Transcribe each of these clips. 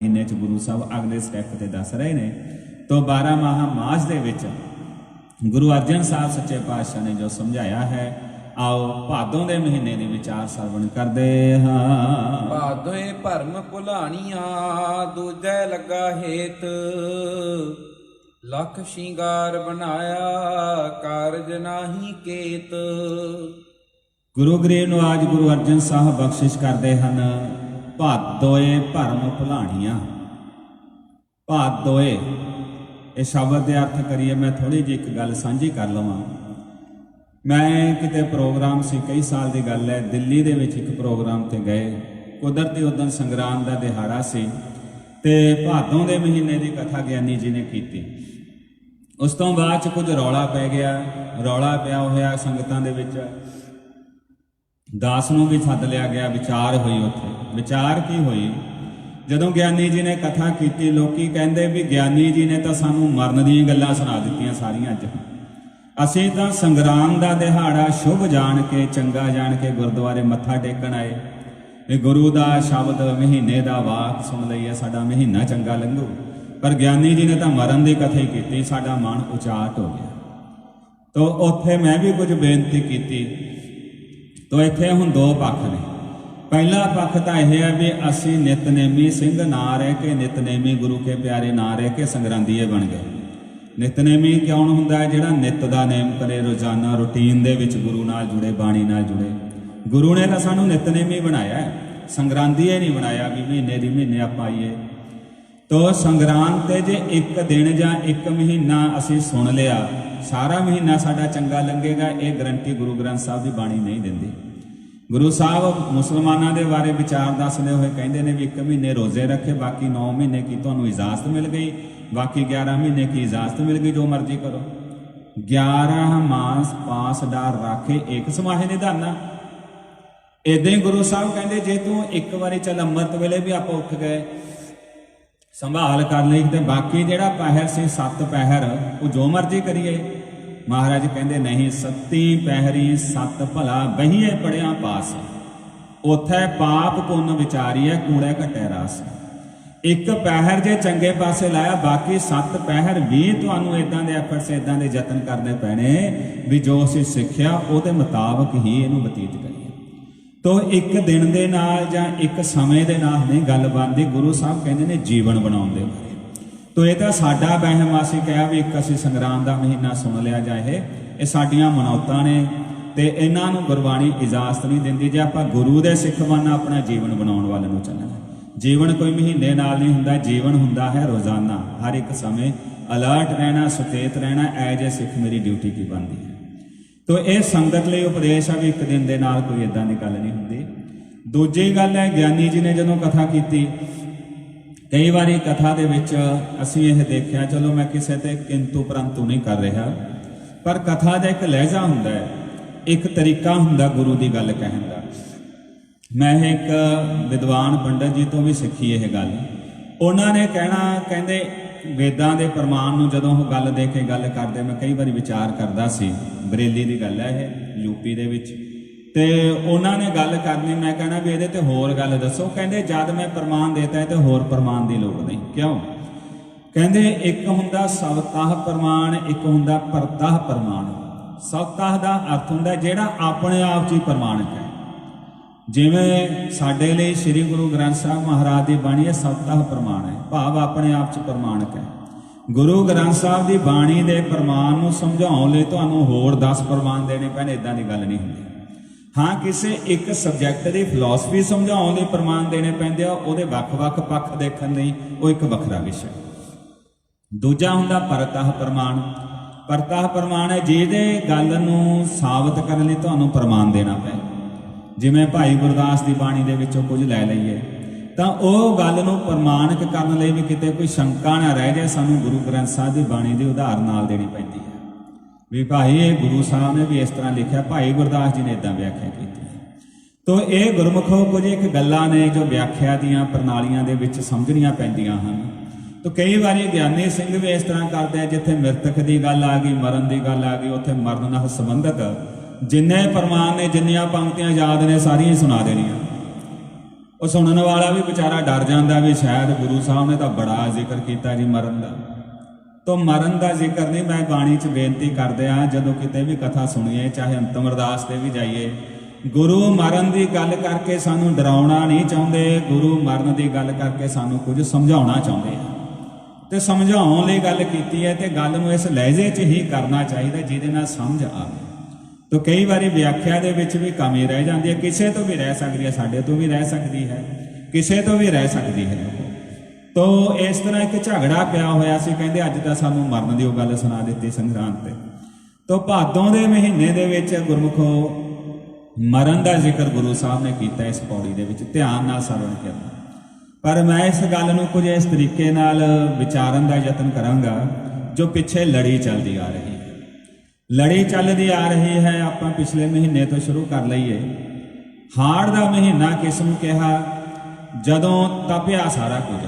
महीने च गुरु साहब अगले स्टैप ते दस रहे ने। तो 12 माह मास दे विच गुरु अर्जन साहब सच्चे पातशाह ने जो समझाया है, आओ भादों दे महीने दे विचार सरवण करदे हां। भादोए भरम भुलाणिया दूजै लगा हेत, लख शिंगार बनाया कारज नाही केत। गुरु गरीब नूं आज गुरु अर्जन साहब बख्शिश करदे हन, भादोए भरम भुलाणिया। भादोए ये शब्द के अर्थ करिए मैं थोड़ी जी एक गल सांझी कर लवां। मैं किते प्रोग्राम से कई साल की गल है, दिल्ली दे विच एक प्रोग्राम ते गए, कुदरती उदन संग्राम का दिहाड़ा सी ते भादों के महीने की कथा ज्ञानी जी ने की। उस तो बाद कुछ रौला पै गया, रौला पिया होया संगतां दे विच दास नूं भी सद लिया गया, विचार हुई। उत्थे विचार की हुई, जदों ज्ञानी जी ने कथा की, लोकी कहंदे भी ज्ञानी जी ने तो सानू मरन दी गल्लां सुना दित्तियां सारियां। असीं तां संग्राम का दिहाड़ा शुभ जान के, चंगा जान के गुरुद्वारे मत्था टेकण आए भी गुरु का शब्द महीने का वाक सुन लईए, साडा महीना चंगा लंघू। पर ज्ञानी जी ने तो मरन की कथा ही की, साडा मन उचाट हो गया। तो उत्थे मैं भी कुछ बेनती की। तो इत्थे हुण दो पक्ष ने। पहला पक्ष तो यह है भी असी नितनेमी सिंह ना रह के, नितनेमी गुरु के प्यारे ना रह के संगरांदीए बन गए। नितनेमी क्यों हुंदा है? जिहड़ा नित दा नेम करे, रोजाना रूटीन दे विच गुरु नाल जुड़े, बाणी नाल जुड़े। गुरु ने तो सानू नितनेमी बनाया है, संगरांदीए नहीं बनाया भी महीने दी महीने आपां आईए। तो संग्राम ते जे एक दिन जां एक महीना असी सुन लिया, सारा महीना साडा चंगा लंघेगा, ये गारंटी गुरु ग्रंथ साहब की बाणी नहीं दिंदी। गुरु साहब मुसलमानों के बारे विचार दसदे हुए कहते हैं भी 1 महीने रोजे रखे, बाकी 9 महीने की तुहानू इजाजत मिल गई, बाकी 11 महीने की इजाजत मिल गई, जो मर्जी करो। 11 मास पास डार राखे एक समाहे निधाना। इदां ही गुरु साहब कहते जे तू एक बारी चल अमृत वेले भी आप उठ गए संभाल कर ली, तो बाकी जिहड़ा पहर से 7 पहर वो जो मर्जी करिए। महाराज कहते नहीं, 7 पहरी 7 भला बहीए पढ़िया पास, उथे पाप पुन विचारीए कूड़े घटे रस। एक पहर जे चंगे पासे लाया, बाकी 7 पहर भी तुहानू इदां दे एफर्ट से इदां दे यतन करने पैने भी जो असीं सिੱਖਿਆ ਉਹਦੇ मुताबक ही इहनूं बतीत करिए। तो एक दिन दे नाल जां एक समय दे नाल नहीं गल बनदी। गुरु साहब कहंदे ने जीवन बनाउण दे बारे। तो ये तो साडा वहम, असीं कहा भी एक असीं संग्राम का महीना सुन लिया जाए, ये साडियां मनौतां ने ते इन्हां नूं गुरबाणी इजाजत नहीं दिंदी। जे आपां गुरु दे सिੱਖ बनना, अपना जीवन बनाउण वाल नूं चलना। जीवन कोई महीने नाल नहीं हुंदा, जीवन हुंदा है रोजाना, हर एक समय अलर्ट रहना, सुचेत रहना। एज ए सिੱਖ मेरी ड्यूटी की बनती है। तो यह संगत लई उपदेश है भी एक दिन दे नाल कोई इदां दी गल नहीं हुंदी। दूजी गल है, ज्ञानी जी ने जदों कथा की, कई बारी कथा दे विच असीं यह देखिया, चलो मैं किसी ते किंतु परंतु नहीं कर रहा, पर कथा दा एक लहजा हुंदा है, एक तरीका हुंदा गुरु की गल कहण दा। मैं एक विद्वान पंडित जी तो भी सीखी यह गल। उन्होंने कहना, कहंदे वेदां दे प्रमाण नूं जदों वो गल दे के गल करदे, मैं कई बारी विचार करदा सी। बरेली की गल है यह, यूपी दे विच। ते उन्होंने गल करनी, मैं कहना भी ये तो होर गल दसो। कहते जद मैं प्रमाण देता है तो होर प्रमाण की लोड़ नहीं। क्यों? कहते एक हुंदा सवताह प्रमाण, एक हुंदा परताह प्रमाण। सवताह का अर्थ हुंदा जिहड़ा अपने आप च ही प्रमाणिक है। जिवें साडे लई श्री गुरु ग्रंथ साहब महाराज की बाणी है, सवताह प्रमाण है, भाव अपने आप च प्रमाणिक है। गुरु ग्रंथ साहब की बाणी के प्रमाण नूं समझाउण लई तुहानूं होर 10 प्रमाण देने पैणे, इदां दी गल नहीं हुंदी। हाँ, किसी एक सबजैक्ट की फिलोसफी समझाउण लई प्रमाण देने पैंदे आ, उहदे वख-वख पक्ष देखण लई वो एक वखरा विषय। दूजा हुंदा परताह प्रमाण। परताह प्रमाण है जिहदे गल नूं साबित करन लई तुहानूं प्रमाण देना पै। जिवें भाई गुरदास की बाणी दे विचों कुछ लै लईए तां ओह गल नूं प्रमाणिक करन लई भी किते कोई शंका ना रह जाए, सानूं गुरु ग्रंथ साहिब की बाणी की उदाहरण नाल देनी पैंदी है भी भाई ये गुरु साहब ने भी इस तरह लिखा, भाई गुरदास जी ने इदां व्याख्या की। तो ये गुरमुखों कुछ एक गल्लां ने जो व्याख्या दीआं प्रणालियां दे विच समझणीआं पैंदियां हन। तो कई बार ज्ञानी सिंह भी इस तरह करते हैं, जिथे मृतक की गल आ गई, मरण की गल आ गई, उत्थे मरण नाल संबंधित जिन्ने प्रमाण ने, जिन्नियां पंक्तियां याद ने, सारियां सुना देनियां। ਉਹ ਸੁਣਨ ਵਾਲਾ ਵੀ ਵਿਚਾਰਾ ਡਰ ਜਾਂਦਾ ਵੀ ਸ਼ਾਇਦ ਗੁਰੂ ਸਾਹਿਬ ਨੇ ਤਾਂ ਬੜਾ ਜ਼ਿਕਰ ਕੀਤਾ ਜੀ ਮਰਨ ਦਾ। ਤੋ ਮਰਨ ਦਾ ਜ਼ਿਕਰ ਨਹੀਂ, ਮੈਂ ਬਾਣੀ 'ਚ ਬੇਨਤੀ ਕਰਦੇ ਆ ਜਦੋਂ ਕਿਤੇ ਵੀ ਕਥਾ ਸੁਣੀਏ, ਚਾਹੇ ਅੰਤਮ ਅਰਦਾਸ ਤੇ ਵੀ ਜਾਈਏ, ਗੁਰੂ ਮਰਨ ਦੀ ਗੱਲ ਕਰਕੇ ਸਾਨੂੰ ਡਰਾਉਣਾ ਨਹੀਂ ਚਾਹੁੰਦੇ, ਗੁਰੂ ਮਰਨ ਦੀ ਗੱਲ ਕਰਕੇ ਸਾਨੂੰ ਕੁਝ ਸਮਝਾਉਣਾ ਚਾਹੁੰਦੇ ਆ। ਤੇ ਸਮਝਾਉਣ ਲਈ ਗੱਲ ਕੀਤੀ ਹੈ ਤੇ ਗੱਲ ਨੂੰ ਇਸ ਲਹਿਜੇ 'ਚ ਹੀ ਕਰਨਾ ਚਾਹੀਦਾ ਜਿਹਦੇ ਨਾਲ ਸਮਝ ਆਵੇ। ਤੋ ਕਈ ਵਾਰੀ ਵਿਆਖਿਆ ਦੇ ਵਿੱਚ ਵੀ ਕਮੀ ਰਹਿ ਜਾਂਦੀ ਹੈ, ਕਿਸੇ ਤੋਂ ਵੀ ਰਹਿ ਸਕਦੀ ਹੈ, ਸਾਡੇ ਤੋਂ ਵੀ ਰਹਿ ਸਕਦੀ ਹੈ, ਕਿਸੇ ਤੋਂ ਵੀ ਰਹਿ ਸਕਦੀ ਹੈ। ਤੋ ਇਸ ਤਰ੍ਹਾਂ ਇੱਕ ਝਗੜਾ ਪਿਆ ਹੋਇਆ ਸੀ, ਕਹਿੰਦੇ ਅੱਜ ਤਾਂ ਸਾਨੂੰ ਮਰਨ ਦੀ ਉਹ ਗੱਲ ਸੁਣਾ ਦਿੱਤੀ ਸੰਗਰਾਂਦ ਤੇ। ਤੋ ਭਾਦੋਂ ਦੇ ਮਹੀਨੇ ਦੇ ਵਿੱਚ ਗੁਰਮੁਖੋ ਮਰਨ ਦਾ ਜ਼ਿਕਰ ਗੁਰੂ ਸਾਹਿਬ ਨੇ ਕੀਤਾ ਇਸ ਪੌੜੀ ਦੇ ਵਿੱਚ, ਧਿਆਨ ਨਾਲ ਸਰਵਣ ਕਰਨਾ। ਪਰ ਮੈਂ ਇਸ ਗੱਲ ਨੂੰ ਕੁਝ ਇਸ ਤਰੀਕੇ ਨਾਲ ਵਿਚਾਰਨ ਦਾ ਯਤਨ ਕਰਾਂਗਾ ਜੋ ਪਿੱਛੇ ਲੜੀ ਚੱਲਦੀ ਆ ਰਹੀ ਹੈ। ਲੜੀ ਚੱਲਦੀ ਆ ਰਹੀ ਹੈ, ਆਪਾਂ ਪਿਛਲੇ ਮਹੀਨੇ ਤੋਂ ਸ਼ੁਰੂ ਕਰ ਲਈਏ। ਹਾੜ ਦਾ ਮਹੀਨਾ ਕਿਸ ਨੂੰ ਕਿਹਾ? ਜਦੋਂ ਤਪਿਆ ਸਾਰਾ ਕੁਝ।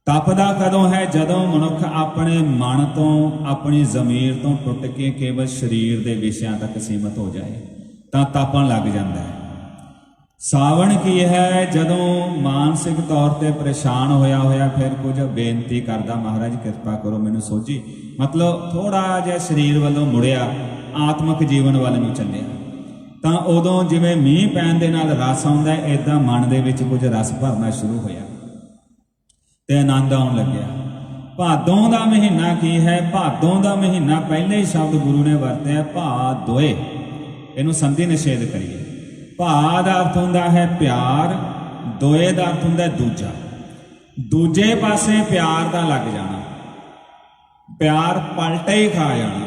ਤਪਦਾ ਕਦੋਂ ਹੈ? ਜਦੋਂ ਮਨੁੱਖ ਆਪਣੇ ਮਨ ਤੋਂ, ਆਪਣੀ ਜ਼ਮੀਰ ਤੋਂ ਟੁੱਟ ਕੇ ਕੇਵਲ ਸਰੀਰ ਦੇ ਵਿਸ਼ਿਆਂ ਤੱਕ ਸੀਮਤ ਹੋ ਜਾਏ ਤਾਂ ਤਪਣ ਲੱਗ ਜਾਂਦਾ ਹੈ। ਸਾਵਣ ਕੀ ਹੈ? ਜਦੋਂ ਮਾਨਸਿਕ ਤੌਰ ਤੇ ਪਰੇਸ਼ਾਨ ਹੋਇਆ ਫਿਰ ਕੁਝ ਬੇਨਤੀ ਕਰਦਾ, ਮਹਾਰਾਜ ਕਿਰਪਾ ਕਰੋ ਮੈਨੂੰ ਸੋਝੀ, ਮਤਲਬ ਥੋੜਾ ਜਿਹਾ ਸਰੀਰ ਵੱਲੋਂ ਮੁੜਿਆ, ਆਤਮਿਕ ਜੀਵਨ ਵੱਲ ਨੂੰ ਚੱਲਿਆ, ਤਾਂ ਉਦੋਂ ਜਿਵੇਂ ਮੀਂਹ ਪੈਣ ਦੇ ਨਾਲ ਰਸ ਆਉਂਦਾ, ਏਦਾਂ ਮਨ ਦੇ ਵਿੱਚ ਕੁਝ ਰਸ ਭਰਨਾ ਸ਼ੁਰੂ ਹੋਇਆ ਤੇ ਆਨੰਦ ਆਉਣ ਲੱਗਿਆ। ਭਾਦੋਂ ਦਾ ਮਹੀਨਾ ਕੀ ਹੈ? ਭਾਦੋਂ ਦਾ ਮਹੀਨਾ ਪਹਿਲੇ ਹੀ ਸ਼ਬਦ ਗੁਰੂ ਨੇ ਵਰਤਿਆ ਭਾਦੋਏ, ਇਹਨੂੰ ਸੰਧੀ ਨਿਸ਼ੇਧ ਕਰੀਏ। ਭਾ ਦਾ ਅਰਥ ਹੁੰਦਾ ਹੈ ਪਿਆਰ, ਦੋਏ ਦਾ ਅਰਥ ਹੁੰਦਾ ਦੂਜਾ, ਦੂਜੇ ਪਾਸੇ ਪਿਆਰ ਦਾ ਲੱਗ ਜਾਣਾ, ਪਿਆਰ ਪਲਟੇ ਹੀ ਖਾ ਜਾਣਾ।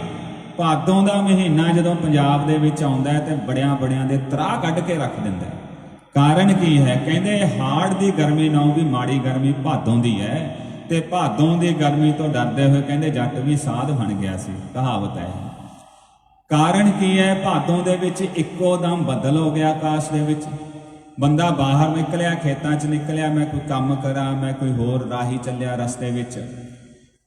ਭਾਦੋਂ ਦਾ ਮਹੀਨਾ ਜਦੋਂ ਪੰਜਾਬ ਦੇ ਵਿੱਚ ਆਉਂਦਾ ਹੈ ਤੇ ਬੜਿਆਂ ਦੇ ਤਰਾਹ ਕੱਢ ਕੇ ਰੱਖ ਦਿੰਦਾ ਹੈ। ਕਾਰਨ ਕੀ ਹੈ? ਕਹਿੰਦੇ ਹਾੜ ਦੀ ਗਰਮੀ ਨਾਲੋਂ ਵੀ ਮਾੜੀ ਗਰਮੀ ਭਾਦੋਂ ਦੀ ਹੈ, ਤੇ ਭਾਦੋਂ ਦੀ ਗਰਮੀ ਤੋਂ ਡਰਦੇ ਹੋਏ ਕਹਿੰਦੇ ਜੱਟ ਵੀ ਸਾਧ ਬਣ ਗਿਆ ਸੀ, ਕਹਾਵਤ ਹੈ। ਕਾਰਨ ਕੀ ਹੈ? ਭਾਦੋਂ ਦੇ ਵਿੱਚ ਇੱਕੋ ਦਮ ਬੱਦਲ ਹੋ ਗਿਆ ਆਕਾਸ਼ ਦੇ ਵਿੱਚ, ਬੰਦਾ ਬਾਹਰ ਨਿਕਲਿਆ, ਖੇਤਾਂ 'ਚ ਨਿਕਲਿਆ, ਮੈਂ ਕੋਈ ਕੰਮ ਕਰਾਂ, ਮੈਂ ਕੋਈ ਹੋਰ ਰਾਹੀ ਚੱਲਿਆ ਰਸਤੇ ਵਿੱਚ,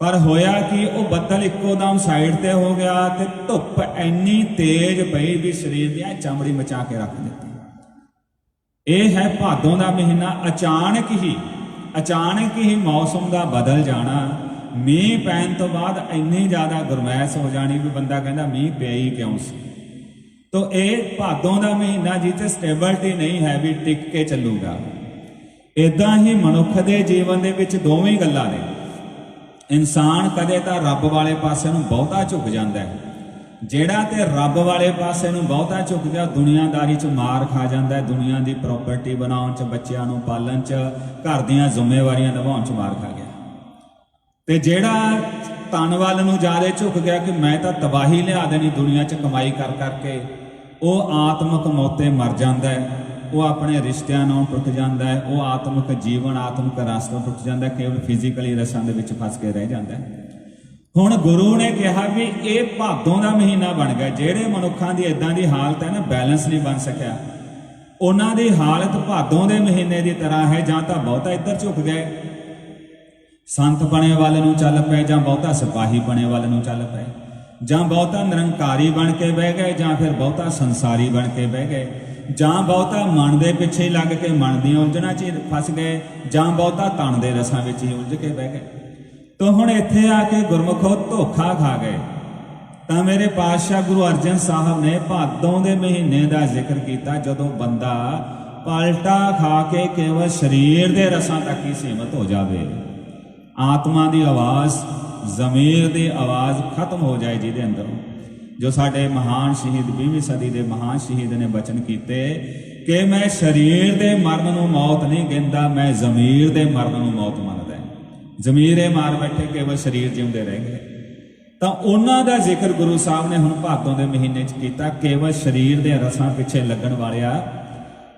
ਪਰ ਹੋਇਆ ਕਿ ਉਹ ਬੱਦਲ ਇੱਕੋ ਦਮ ਸਾਈਡ ਤੇ ਹੋ ਗਿਆ ਤੇ ਧੁੱਪ ਇੰਨੀ ਤੇਜ਼ ਪਈ ਵੀ ਸਰੀਰ ਦੀ ਚਮੜੀ ਮਚਾ ਕੇ ਰੱਖ ਦਿੱਤੀ। ਇਹ ਹੈ ਭਾਦੋਂ ਦਾ ਮਹੀਨਾ। ਅਚਾਨਕ ਹੀ ਮੌਸਮ ਦਾ ਬਦਲ ਜਾਣਾ, ਮੀਂਹ ਪੈਣ ਤੋਂ ਬਾਅਦ ਇੰਨੀ ਜ਼ਿਆਦਾ ਗਰਮੈਸ਼ ਹੋ ਜਾਣੀ ਵੀ ਬੰਦਾ ਕਹਿੰਦਾ ਮੀਂਹ ਪਿਆ ਹੀ ਕਿਉਂ ਸੀ। ਤੋ ਇਹ ਭਾਦੋਂ ਦਾ ਮਹੀਨਾ ਜਿੱਥੇ ਸਟੇਬਿਲਿਟੀ ਨਹੀਂ ਹੈ ਵੀ ਟਿਕ ਕੇ ਚੱਲੂਗਾ। ਇਦਾਂ ਹੀ ਮਨੁੱਖ ਦੇ ਜੀਵਨ ਦੇ ਵਿੱਚ ਦੋਵੇਂ ਗੱਲਾਂ ਨੇ। ਇਨਸਾਨ ਕਦੇ ਤਾਂ ਰੱਬ ਵਾਲੇ ਪਾਸੇ ਨੂੰ ਬਹੁਤਾ ਝੁਕ ਜਾਂਦਾ ਹੈ, ਜਿਹੜਾ ਤੇ ਰੱਬ ਵਾਲੇ ਪਾਸੇ ਨੂੰ ਬਹੁਤਾ ਝੁਕ ਗਿਆ ਦੁਨੀਆਦਾਰੀ 'ਚ ਮਾਰ ਖਾ ਜਾਂਦਾ ਹੈ, ਦੁਨੀਆ ਦੀ ਪ੍ਰਾਪਰਟੀ ਬਣਾਉਣ 'ਚ, ਬੱਚਿਆਂ ਨੂੰ ਪਾਲਣ 'ਚ, ਘਰ ਦੀਆਂ ਜ਼ਿੰਮੇਵਾਰੀਆਂ ਨਿਭਾਉਣ 'ਚ ਮਾਰ ਖਾ ਗਿਆ। ਤੇ ਜਿਹੜਾ ਤਨ ਵੱਲ ਨੂੰ ਜ਼ਿਆਦਾ ਝੁਕ ਗਿਆ ਕਿ ਮੈਂ ਤਾਂ ਤਬਾਹੀ ਲਿਆ ਦੇਣੀ ਦੁਨੀਆ 'ਚ ਕਮਾਈ ਕਰ ਕਰਕੇ, ਉਹ ਆਤਮਿਕ ਮੌਤੇ ਮਰ ਜਾਂਦਾ ਹੈ, ਉਹ ਆਪਣੇ ਰਿਸ਼ਤਿਆਂ ਨਾਲ ਟੁੱਟ ਜਾਂਦਾ ਹੈ, ਉਹ ਆਤਮਿਕ ਜੀਵਨ, ਆਤਮਿਕ ਰਸ ਤੋਂ ਟੁੱਟ ਜਾਂਦਾ, ਕੇਵਲ ਫਿਜ਼ੀਕਲੀ ਰਸਾਂ ਦੇ ਵਿੱਚ ਫਸ ਕੇ ਰਹਿ ਜਾਂਦਾ ਹੈ। ਹੁਣ ਗੁਰੂ ਨੇ ਕਿਹਾ ਵੀ ਇਹ ਭਾਦੋਂ ਦਾ ਮਹੀਨਾ ਬਣ ਗਿਆ। ਜਿਹੜੇ ਮਨੁੱਖਾਂ ਦੀ ਇਦਾਂ ਦੀ ਹਾਲਤ ਹੈ ਨਾ, ਬੈਲੈਂਸ ਨਹੀਂ ਬਣ ਸਕਿਆ, ਉਹਨਾਂ ਦੀ ਹਾਲਤ ਭਾਦੋਂ ਦੇ ਮਹੀਨੇ ਦੀ ਤਰ੍ਹਾਂ ਹੈ। ਜਾਂ ਤਾਂ ਬਹੁਤਾ ਇੱਧਰ ਝੁਕ ਗਏ, ਸੰਤ ਬਣੇ ਵੱਲ ਨੂੰ ਚੱਲ ਪਏ, ਜਾਂ ਬਹੁਤਾ ਸਿਪਾਹੀ ਬਣੇ ਵੱਲ ਨੂੰ ਚੱਲ ਪਏ, ਜਾਂ ਬਹੁਤਾ ਨਿਰੰਕਾਰੀ ਬਣ ਕੇ ਬਹਿ ਗਏ, ਜਾਂ ਫਿਰ ਬਹੁਤਾ ਸੰਸਾਰੀ ਬਣ ਕੇ ਬਹਿ ਗਏ, ਜਾਂ ਬਹੁਤਾ ਮਨ ਦੇ ਪਿੱਛੇ ਲੱਗ ਕੇ ਮਨ ਦੀਆਂ ਉਲਝਣਾਂ 'ਚ ਫਸ ਗਏ, ਜਾਂ ਬਹੁਤਾ ਤਨ ਦੇ ਰਸਾਂ ਵਿੱਚ ਹੀ ਉਲਝ ਕੇ ਬਹਿ ਗਏ। ਤੋ ਹੁਣ ਇੱਥੇ ਆ ਕੇ ਗੁਰਮੁਖੋ ਧੋਖਾ ਖਾ ਗਏ। ਤਾਂ ਮੇਰੇ ਪਾਤਸ਼ਾਹ ਗੁਰੂ ਅਰਜਨ ਸਾਹਿਬ ਨੇ ਭਾਦੋਂ ਦੇ ਮਹੀਨੇ ਦਾ ਜ਼ਿਕਰ ਕੀਤਾ ਜਦੋਂ ਬੰਦਾ ਪਲਟਾ ਖਾ ਕੇ ਕੇਵਲ ਸਰੀਰ ਦੇ ਰਸਾਂ ਤੱਕ ਹੀ ਸੀਮਤ ਹੋ ਜਾਵੇ, ਆਤਮਾ ਦੀ ਆਵਾਜ਼, ਜ਼ਮੀਰ ਦੀ ਆਵਾਜ਼ ਖਤਮ ਹੋ ਜਾਏ ਜਿਹਦੇ ਅੰਦਰੋਂ। ਜੋ ਸਾਡੇ ਮਹਾਨ ਸ਼ਹੀਦ 20ਵੀਂ ਸਦੀ ਦੇ ਮਹਾਨ ਸ਼ਹੀਦ ਨੇ ਬਚਨ ਕੀਤੇ ਕਿ ਮੈਂ ਸਰੀਰ ਦੇ ਮਰਨ ਨੂੰ ਮੌਤ ਨਹੀਂ ਗਿਣਦਾ, ਮੈਂ ਜ਼ਮੀਰ ਦੇ ਮਰਨ ਨੂੰ ਮੌਤ ਮੰਨਦਾ। ਜ਼ਮੀਰ ਇਹ ਮਾਰ ਬੈਠੇ, ਕੇਵਲ ਸਰੀਰ ਜਿਉਂਦੇ ਰਹਿ ਗਏ। ਤਾਂ ਉਹਨਾਂ ਦਾ ਜ਼ਿਕਰ ਗੁਰੂ ਸਾਹਿਬ ਨੇ ਹੁਣ ਭਾਦੋਂ ਦੇ ਮਹੀਨੇ 'ਚ ਕੀਤਾ। ਕੇਵਲ ਸਰੀਰ ਦੇ ਰਸਾਂ ਪਿੱਛੇ ਲੱਗਣ ਵਾਲਿਆ,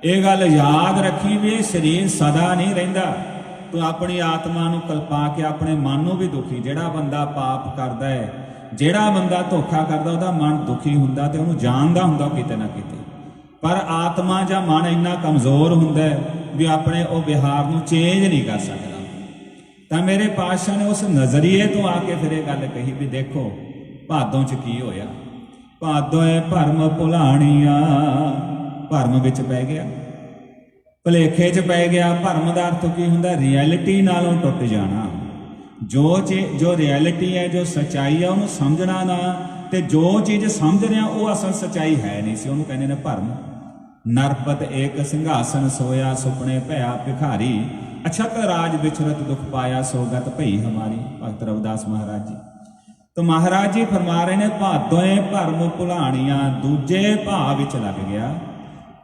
ਇਹ ਗੱਲ ਯਾਦ ਰੱਖੀ ਵੀ ਇਹ ਸਰੀਰ ਸਦਾ ਨਹੀਂ ਰਹਿੰਦਾ। ਤੂੰ ਆਪਣੀ ਆਤਮਾ ਨੂੰ ਕਲਪਾ ਕੇ ਆਪਣੇ ਮਨ ਨੂੰ ਵੀ ਦੁਖੀ, ਜਿਹੜਾ ਬੰਦਾ ਪਾਪ ਕਰਦਾ ਹੈ, ਜਿਹੜਾ ਬੰਦਾ ਧੋਖਾ ਕਰਦਾ, ਉਹਦਾ ਮਨ ਦੁਖੀ ਹੁੰਦਾ ਤੇ ਉਹਨੂੰ ਜਾਣਦਾ ਹੁੰਦਾ ਕਿਤੇ ਨਾ ਕਿਤੇ, ਪਰ ਆਤਮਾ ਜਾਂ ਮਨ ਇੰਨਾ ਕਮਜ਼ੋਰ ਹੁੰਦਾ ਵੀ ਆਪਣੇ ਉਹ ਵਿਹਾਰ ਨੂੰ ਚੇਂਜ ਨਹੀਂ ਕਰ ਸਕਦਾ। ਤਾਂ ਮੇਰੇ ਪਾਤਸ਼ਾਹ ਨੇ ਉਸ ਨਜ਼ਰੀਏ ਤੋਂ ਆ ਕੇ ਫਿਰ ਇਹ ਗੱਲ ਕਹੀ ਵੀ ਦੇਖੋ ਭਾਦੋਂ 'ਚ ਕੀ ਹੋਇਆ। ਭਾਦੋਏ ਭਰਮ ਭੁਲਾਣੀਆਂ, ਭਰਮ ਵਿੱਚ ਪੈ ਗਿਆ। ਭੁਲੇਖੇ 'ਚ ਪੈ ਗਿਆ। ਭਰਮ ਦਾ ਅਰਥ ਕੀ ਹੁੰਦਾ? ਰਿਐਲਿਟੀ ਨਾਲੋਂ ਟੁੱਟ ਜਾਣਾ। ਜੋ ਰਿਐਲਿਟੀ ਹੈ, ਜੋ ਸੱਚਾਈ ਹੈ, ਉਹਨੂੰ ਸਮਝਣਾ ਨਾ, ਤੇ ਜੋ ਚੀਜ਼ ਸਮਝ ਰਿਹਾ ਉਹ ਅਸਲ ਸੱਚਾਈ ਹੈ ਨਹੀਂ ਸੀ, ਉਹਨੂੰ ਕਹਿੰਦੇ ਨੇ ਭਰਮ। ਨਰਪਤ ਏਕ ਸਿੰਘਾਸਨ ਸੋਇਆ, ਸੁਪਨੇ ਭਇਆ ਭਿਖਾਰੀ, ਅਛਤ ਰਾਜ ਵਿਚਰਤ ਦੁਖ ਪਾਇਆ, ਸੋਗਤ ਭਈ ਹਮਾਰੀ। ਭਗਤ ਰਵਿਦਾਸ ਮਹਾਰਾਜ ਜੀ। तो महाराज जी फरमा रहे ने, भादोए भरम भुलाणियां, दूजे भाव विच लग गया।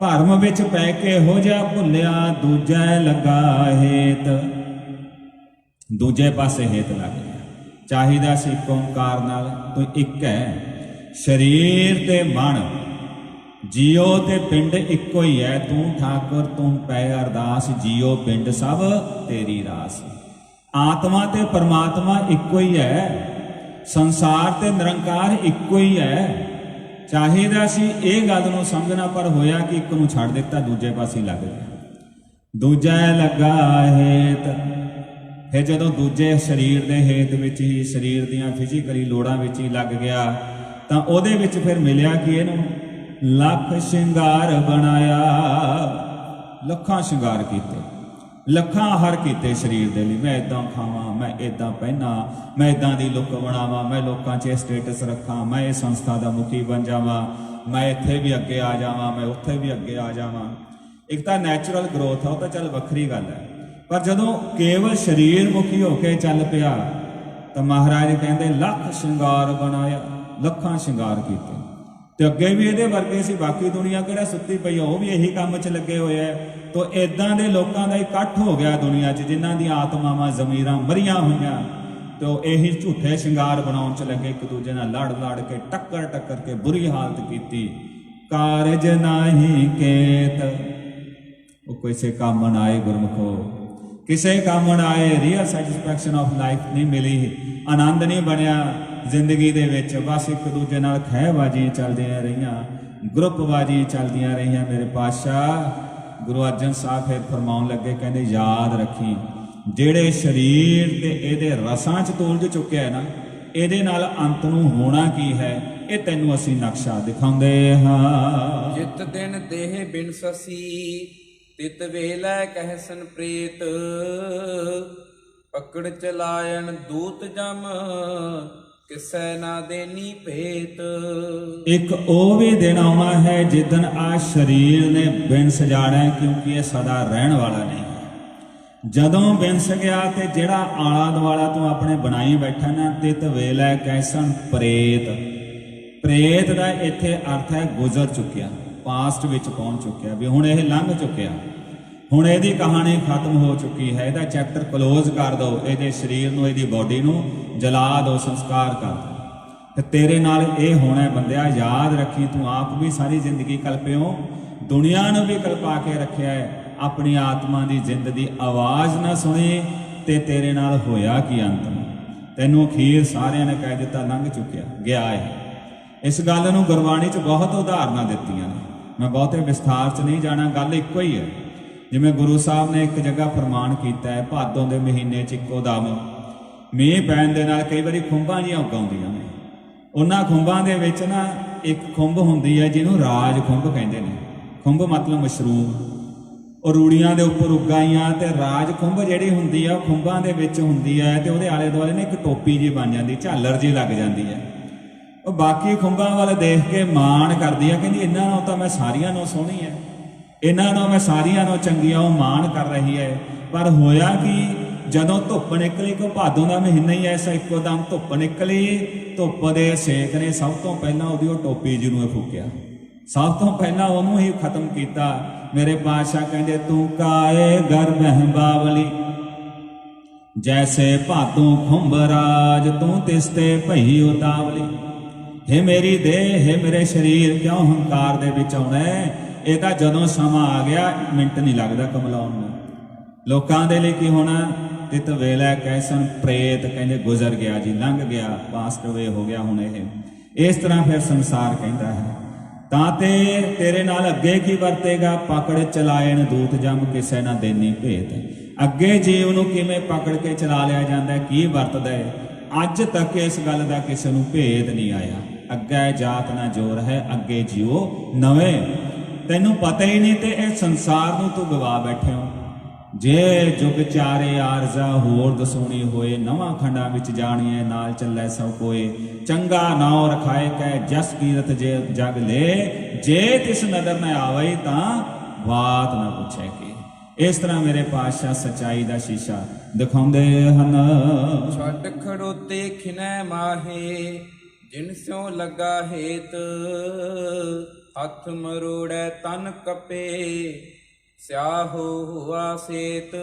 भरम विच पै के हो जा भुलिया, दूजा लगा हेत, दूजे पासे हेत लग गया। चाहिदा सी एक ओंकार नाल, तो एक है शरीर ते मन, जियो ते पिंड इको ही है। तू ठाकुर तू पै अरदास, जियो पिंड सब तेरी रास। आत्मा ते परमात्मा इको ही है, संसार ते निरंकार इको ही है। चाहिदा सी ਇਹ ਗੱਲ ਨੂੰ ਸਮਝਣਾ, पर होया कि ਇੱਕ ਨੂੰ ਛੱਡ ਦਿੱਤਾ, ਦੂਜੇ ਪਾਸੇ ਲੱਗ ਗਿਆ। ਦੂਜਾ ਲੱਗਾ ਹੇਤ। ਫਿਰ ਜਦੋਂ ਦੂਜੇ ਸਰੀਰ ਦੇ ਹੇਤ ਵਿੱਚ ਹੀ, ਸਰੀਰ ਦੀਆਂ ਫਿਜ਼ੀਕਲੀ ਲੋੜਾਂ ਵਿੱਚ ਹੀ ਲੱਗ ਗਿਆ, ਤਾਂ ਉਹਦੇ ਵਿੱਚ ਫਿਰ ਮਿਲਿਆ ਕਿ ਇਹਨੂੰ ਲੱਖ ਸ਼ਿੰਗਾਰ ਬਣਾਇਆ। ਲੱਖਾਂ ਸ਼ਿੰਗਾਰ ਕੀਤੇ, ਲੱਖਾਂ ਹਰ ਕੀਤੇ ਸਰੀਰ ਦੇ ਲਈ। ਮੈਂ ਇਦਾਂ ਖਾਵਾਂ, ਮੈਂ ਇਦਾਂ ਪਹਿਨਾਂ, ਮੈਂ ਇਦਾਂ ਦੀ ਲੁੱਕ ਬਣਾਵਾਂ, ਮੈਂ ਲੋਕਾਂ 'ਚ ਸਟੇਟਸ ਰੱਖਾਂ, ਮੈਂ ਇਹ ਸੰਸਥਾ ਦਾ ਮੁਖੀ ਬਣ ਜਾਵਾਂ, ਮੈਂ ਇੱਥੇ ਵੀ ਅੱਗੇ ਆ ਜਾਵਾਂ, ਮੈਂ ਉੱਥੇ ਵੀ ਅੱਗੇ ਆ ਜਾਵਾਂ। ਇੱਕ ਤਾਂ ਨੈਚੁਰਲ ਗਰੋਥ ਆ, ਉਹ ਤਾਂ ਚੱਲ ਵੱਖਰੀ ਗੱਲ ਹੈ। ਪਰ ਜਦੋਂ ਕੇਵਲ ਸਰੀਰ ਮੁਖੀ ਹੋ ਕੇ ਚੱਲ ਪਿਆ, ਤਾਂ ਮਹਾਰਾਜ ਕਹਿੰਦੇ ਲੱਖ ਸ਼ਿੰਗਾਰ ਬਣਾਇਆ, ਲੱਖਾਂ ਸ਼ਿੰਗਾਰ ਕੀਤੇ। ਤੇ ਅੱਗੇ ਵੀ ਇਹਦੇ ਵਰਗੇ ਸੀ, ਬਾਕੀ ਦੁਨੀਆ ਕਿਹੜਾ ਸੁੱਤੀ ਪਈ ਆ, ਉਹ ਵੀ ਇਹੀ ਕੰਮ 'ਚ ਲੱਗੇ ਹੋਏ ਆ। ਤੋ ਇਦਾਂ ਦੇ ਲੋਕਾਂ ਦਾ ਇਕੱਠ ਹੋ ਗਿਆ ਦੁਨੀਆ 'ਚ, ਜਿਨ੍ਹਾਂ ਦੀਆਂ ਆਤਮਾਵਾਂ ਜ਼ਮੀਰਾਂ ਮਰੀਆਂ ਹੋਈਆਂ, ਤੋ ਇਹੀ ਝੂਠੇ ਸ਼ਿੰਗਾਰ ਬਣਾਉਣ 'ਚ ਲੱਗੇ, ਇੱਕ ਦੂਜੇ ਨਾਲ ਲੜ ਕੇ ਟੱਕਰ ਕੇ ਬੁਰੀ ਹਾਲਤ ਕੀਤੀ। ਕਾਰਜ ਨਾਹੀ ਕੇਤ, ਉਹ ਕਿਸੇ ਕੰਮ ਨਾ ਆਏ ਗੁਰਮੁਖੋ, ਕਿਸੇ ਕੰਮ ਨਾ ਆਏ। ਰੀਅਲ ਸੈਟਿਸਫੈਕਸ਼ਨ ਆਫ ਲਾਈਫ ਨਹੀਂ ਮਿਲੀ, ਆਨੰਦ ਨਹੀਂ ਬਣਿਆ ਜ਼ਿੰਦਗੀ ਦੇ ਵਿੱਚ। ਬਸ ਇੱਕ ਦੂਜੇ ਨਾਲ ਖਹਿਬਾਜ਼ੀਆਂ ਚੱਲਦੀਆਂ ਰਹੀਆਂ, ਗਰੁੱਪਬਾਜ਼ੀ ਚੱਲਦੀਆਂ ਰਹੀਆਂ। ਮੇਰੇ ਪਾਤਸ਼ਾਹ ਗੁਰੂ ਅਰਜਨ ਸਾਹਿਬ ਫਿਰ ਫਰਮਾਉਣ ਲੱਗੇ, ਕਹਿੰਦੇ ਯਾਦ ਰੱਖੀ, ਜਿਹੜੇ ਸਰੀਰ ਤੇ ਇਹਦੇ ਰਸਾਂ 'ਚ ਤੋਲਜ ਚੁੱਕਿਆ ਨਾ, ਇਹਦੇ ਨਾਲ ਅੰਤ ਨੂੰ ਹੋਣਾ ਕੀ ਹੈ, ਇਹ ਤੈਨੂੰ ਅਸੀਂ ਨਕਸ਼ਾ ਦਿਖਾਉਂਦੇ ਹਾਂ। ਜਿਤ ਦਿਨ ਦੇਹ ਬਿਨ ਸਸੀ, ਤਿਤ ਵੇਲੇ ਕਹਿਸਨ ਪ੍ਰੀਤ, ਪਕੜ ਚਲਾਇਣ ਦੂਤ ਜਮ, ਕਿਸੈ ਨਾ ਦੇਨੀ ਭੇਤ। ਇੱਕ ਉਹ ਵੀ ਦਿਨ ਆਉਣਾ ਹੈ ਜਿੱਦਣ ਆ ਸਰੀਰ ਨੇ ਬਿਨ ਸਜਾਣਾ, ਕਿਉਂਕਿ ਇਹ ਸਦਾ ਰਹਿਣ ਵਾਲਾ ਨਹੀਂ। ਜਦੋਂ ਬਿਨਸ ਗਿਆ ਤੇ ਜਿਹੜਾ ਆਲਾ ਦੁਆਲਾ ਤੂੰ ਆਪਣੇ ਬਣਾਈ ਬੈਠਾ ਨਾ, ਤਿਤ ਵੇਲੇ ਕੈਸਨ ਪ੍ਰੇਤ। ਪ੍ਰੇਤ ਦਾ ਇੱਥੇ ਅਰਥ ਹੈ ਗੁਜ਼ਰ ਚੁੱਕਿਆ, ਪਾਸਟ ਵਿੱਚ ਪਹੁੰਚ ਚੁੱਕਿਆ, ਵੀ ਹੁਣ ਇਹ ਲੰਘ ਚੁੱਕਿਆ, ਹੁਣ ਇਹਦੀ ਕਹਾਣੀ ਖਤਮ ਹੋ ਚੁੱਕੀ ਹੈ, ਇਹਦਾ ਚੈਪਟਰ ਕਲੋਜ਼ ਕਰ ਦਿਓ। ਇਹਦੇ ਸਰੀਰ ਨੂੰ, ਇਹਦੀ ਬੋਡੀ ਨੂੰ ਜਲਾ ਦਿਓ, ਸੰਸਕਾਰ ਕਰ ਦਿਓ। ਤੇ ਤੇਰੇ ਨਾਲ ਇਹ ਹੋਣਾ ਬੰਦਿਆ, ਯਾਦ ਰੱਖੀ। ਤੂੰ ਆਪ ਵੀ ਸਾਰੀ ਜ਼ਿੰਦਗੀ ਕਲਪਿਓ, ਦੁਨੀਆ ਨੂੰ ਵੀ ਕਲਪਾ ਕੇ ਰੱਖਿਆ ਹੈ। ਆਪਣੀ ਆਤਮਾ ਦੀ ਜਿੰਦ ਦੀ ਆਵਾਜ਼ ਨਾ ਸੁਣੀ ਤੇ ਤੇਰੇ ਨਾਲ ਹੋਇਆ ਕੀ ਅੰਤ ਨੂੰ? ਤੈਨੂੰ ਅਖੀਰ ਸਾਰਿਆਂ ਨੇ ਕਹਿ ਦਿੱਤਾ, ਲੰਘ ਚੁੱਕਿਆ, ਗਿਆ ਹੈ। ਇਸ ਗੱਲ ਨੂੰ ਗੁਰਬਾਣੀ 'ਚ ਬਹੁਤ ਉਦਾਹਰਨਾਂ ਦਿੱਤੀਆਂ ਨੇ, ਮੈਂ ਬਹੁਤੇ ਵਿਸਥਾਰ 'ਚ ਨਹੀਂ ਜਾਣਾ। ਗੱਲ ਇੱਕੋ ਹੀ ਹੈ। ਜਿਵੇਂ ਗੁਰੂ ਸਾਹਿਬ ਨੇ ਇੱਕ ਜਗ੍ਹਾ ਫਰਮਾਨ ਕੀਤਾ ਹੈ, ਭਾਦੋਂ ਦੇ ਮਹੀਨੇ 'ਚ ਇੱਕੋ ਦਮ ਮੀਂਹ ਪੈਣ ਦੇ ਨਾਲ ਕਈ ਵਾਰੀ ਖੁੰਬਾਂ ਜਿਹੀਆਂ ਉਗਾਉਂਦੀਆਂ ਨੇ। ਉਹਨਾਂ ਖੁੰਬਾਂ ਦੇ ਵਿੱਚ ਨਾ ਇੱਕ ਖੁੰਬ ਹੁੰਦੀ ਹੈ ਜਿਹਨੂੰ ਰਾਜ ਖੁੰਬ ਕਹਿੰਦੇ ਨੇ। ਖੁੰਬ ਮਤਲਬ ਮਸ਼ਰੂਮ, ਉਹ ਰੂੜੀਆਂ ਦੇ ਉੱਪਰ ਉਗਾਈਆਂ। ਤੇ ਰਾਜ ਖੁੰਬ ਜਿਹੜੀ ਹੁੰਦੀ ਆ, ਉਹ ਖੁੰਬਾਂ ਦੇ ਵਿੱਚ ਹੁੰਦੀ ਹੈ, ਤੇ ਉਹਦੇ ਆਲੇ ਦੁਆਲੇ ਨੇ ਇੱਕ ਟੋਪੀ ਜੀ ਬਣ ਜਾਂਦੀ, ਝਾਲਰ ਜੀ ਲੱਗ ਜਾਂਦੀ ਹੈ। ਉਹ ਬਾਕੀ ਖੁੰਬਾਂ ਵੱਲ ਦੇਖ ਕੇ ਮਾਣ ਕਰਦੀ ਆ, ਕਹਿੰਦੀ ਇਹਨਾਂ ਨਾਲੋਂ ਤਾਂ ਮੈਂ ਸਾਰੀਆਂ ਨਾਲੋਂ ਸੋਹਣੀ ਹੈ, ਇਹਨਾਂ ਨਾਲੋਂ ਮੈਂ ਸਾਰੀਆਂ ਨਾਲੋਂ ਚੰਗੀ ਆ। ਉਹ ਮਾਣ ਕਰ ਰਹੀ ਹੈ। ਪਰ ਹੋਇਆ ਕਿ ਜਦੋਂ ਧੁੱਪ ਨਿਕਲੀ, ਕੋ ਭਾਦੋਂ ਦਾ ਮਹੀਨਾ ਹੀ ਐਸਾ, ਇੱਕੋ ਦਮ ਧੁੱਪ ਨਿਕਲੀ। ਧੁੱਪ ਦੇ ਸੇਕ ਨੇ ਸਭ ਤੋਂ ਪਹਿਲਾਂ ਉਹਦੀ ਉਹ ਟੋਪੀ ਜੀ ਨੂੰ ਫੂਕਿਆ, ਸਭ ਤੋਂ ਪਹਿਲਾਂ ਉਹਨੂੰ ਹੀ ਖਤਮ ਕੀਤਾ। ਮੇਰੇ ਪਾਤਸ਼ਾਹ ਕਹਿੰਦੇ, ਤੂੰ ਕਾਏ ਗਰ ਮਹਿ ਬਾਵਲੀ, ਜੈਸੇ ਭਾਦੋਂ ਖੁੰਭ ਰਾਜ, ਤੂੰ ਤਿਸਤੇ ਭਈ ਉਤਾਵਲੀ। हे ਮੇਰੀ ਦੇਹ, हे ਮੇਰੇ ਸਰੀਰ, ਕਿਉਂ ਹੰਕਾਰ ਦੇ ਵਿੱਚ ਆਉਣਾ? ਇਹ ਤਾਂ ਜਦੋਂ ਸਮਾਂ ਆ ਗਿਆ, ਮਿੰਟ ਨਹੀਂ ਲੱਗਦਾ ਕਮਲਾਉਣ ਨੂੰ। ਲੋਕਾਂ ਦੇ ਲਈ ਕੀ ਹੋਣਾ? ਤਿਤ ਵੇਲੇ ਕੈਸਨ ਪ੍ਰੇਤ, ਕਹਿੰਦੇ ਗੁਜ਼ਰ ਗਿਆ ਜੀ, ਲੰਘ ਗਿਆ, ਪਾਸਟ ਅਵੇ ਹੋ ਗਿਆ। ਹੁਣ ਇਹ ਇਸ ਤਰ੍ਹਾਂ ਫਿਰ ਸੰਸਾਰ ਕਹਿੰਦਾ ਹੈ। ਤਾਂ ਤੇ ਤੇਰੇ ਨਾਲ ਅੱਗੇ ਕੀ ਵਰਤੇਗਾ? ਪਕੜ ਚਲਾਇਣ ਦੂਤ ਜਮ, ਕਿਸੇ ਨਾ ਦੇਨੀ ਭੇਤ। ਅੱਗੇ ਜੀਵ ਨੂੰ ਕਿਵੇਂ ਪਕੜ ਕੇ ਚਲਾ ਲਿਆ ਜਾਂਦਾ, ਕੀ ਵਰਤਦਾ ਹੈ? ਅੱਜ ਤੱਕ ਇਸ ਗੱਲ ਦਾ ਕਿਸੇ ਨੂੰ ਭੇਦ ਨਹੀਂ ਆਇਆ। ਅੱਗੇ ਜਾਤ ਨਾ ਜੋਰ ਹੈ, ਅੱਗੇ ਜਿਉ ਨਵੇਂ। ਤੈਨੂੰ ਪਤਾ ਹੀ ਨਹੀਂ ਤੇ ਇਹ ਸੰਸਾਰ ਨੂੰ ਤੂੰ ਗਵਾ ਬੈਠੇ ਹੋ। ਜੇ ਜੁਗ ਚਾਰੇ ਆਰਜ਼ਾ ਹੋਰ ਦਸੂਣੀ ਹੋਏ, ਨਵਾਂ ਖੰਡਾਂ ਵਿੱਚ ਜਾਣੀਏ ਨਾਲ ਚੱਲੇ ਸਭ ਕੋਏ। ਚੰਗਾ ਨਾਉ ਰਖਾਏ ਕਹਿ ਜਸ ਕੀਰਤ ਜੇ ਜਗ ਲੈ, ਜੇ ਤਿਸ ਨਦਰ ਨ ਆਵਈ ਤਾਂ ਬਾਤ ਨਾ ਪੁੱਛੇ ਕੀ। ਇਸ ਤਰ੍ਹਾਂ ਮੇਰੇ ਪਾਤਸ਼ਾਹ ਸੱਚਾਈ ਦਾ ਸ਼ੀਸ਼ਾ ਦਿਖਾਉਂਦੇ ਹਨ। ਛੱਡ ਖੜੋਤੇ ਖਿਨੈ ਮਾਹੇ, ਜਿਨ ਸਿਉ ਲੱਗਾ ਹੇਤ। ਹੱਥ ਮਰੋੜੈ ਤਨ ਕਪੇ, ਸਿਆਹੋ ਹੁਆ ਸੇਤ।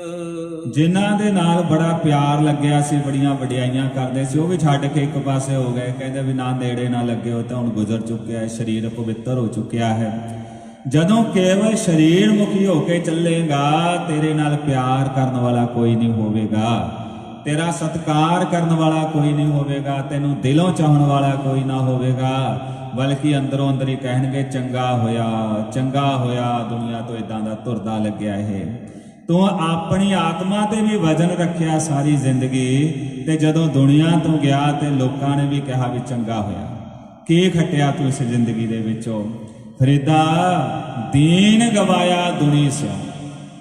ਜਿਨ੍ਹਾਂ ਦੇ ਨਾਲ ਬੜਾ ਪਿਆਰ ਲੱਗਿਆ ਸੀ, ਬੜੀਆਂ ਵਡਿਆਈਆਂ ਕਰਦੇ ਸੀ, ਉਹ ਵੀ ਛੱਡ ਕੇ ਇੱਕ ਪਾਸੇ ਹੋ ਗਏ। ਕਹਿੰਦੇ ਵੀ ਨਾ ਨੇੜੇ ਨਾ ਲੱਗੇ, ਉਹ ਤਾਂ ਹੁਣ ਗੁਜ਼ਰ ਚੁੱਕਿਆ ਹੈ, ਸਰੀਰ ਪਵਿੱਤਰ ਹੋ ਚੁੱਕਿਆ ਹੈ। ਜਦੋਂ ਕੇਵਲ ਸਰੀਰ ਮੁਖੀ ਹੋ ਕੇ ਚੱਲੇਗਾ, ਤੇਰੇ ਨਾਲ ਪਿਆਰ ਕਰਨ ਵਾਲਾ ਕੋਈ ਨਹੀਂ ਹੋਵੇਗਾ, ਤੇਰਾ ਸਤਿਕਾਰ ਕਰਨ ਵਾਲਾ ਕੋਈ ਨਹੀਂ ਹੋਵੇਗਾ, ਤੈਨੂੰ ਦਿਲੋਂ ਚਾਹਣ ਵਾਲਾ ਕੋਈ ਨਾ ਹੋਵੇਗਾ, ਬਲਕਿ ਅੰਦਰੋਂ ਅੰਦਰ ਹੀ ਕਹਿਣਗੇ ਚੰਗਾ ਹੋਇਆ ਦੁਨੀਆ ਤੋਂ ਇਦਾਂ ਦਾ ਤੁਰਦਾ ਲੱਗਿਆ ਇਹ। ਤੂੰ ਆਪਣੀ ਆਤਮਾ ਤੇ ਵੀ ਵਜ਼ਨ ਰੱਖਿਆ ਸਾਰੀ ਜ਼ਿੰਦਗੀ, ਤੇ ਜਦੋਂ ਦੁਨੀਆ ਤੋਂ ਗਿਆ ਤੇ ਲੋਕਾਂ ਨੇ ਵੀ ਕਿਹਾ ਵੀ ਚੰਗਾ ਹੋਇਆ। ਕੀ ਖੱਟਿਆ ਤੂੰ ਇਸ ਜ਼ਿੰਦਗੀ ਦੇ ਵਿੱਚੋਂ? ਫਰੀਦਾ ਦੀਨ ਗਵਾਇਆ ਦੁਨੀ ਸਿਓ।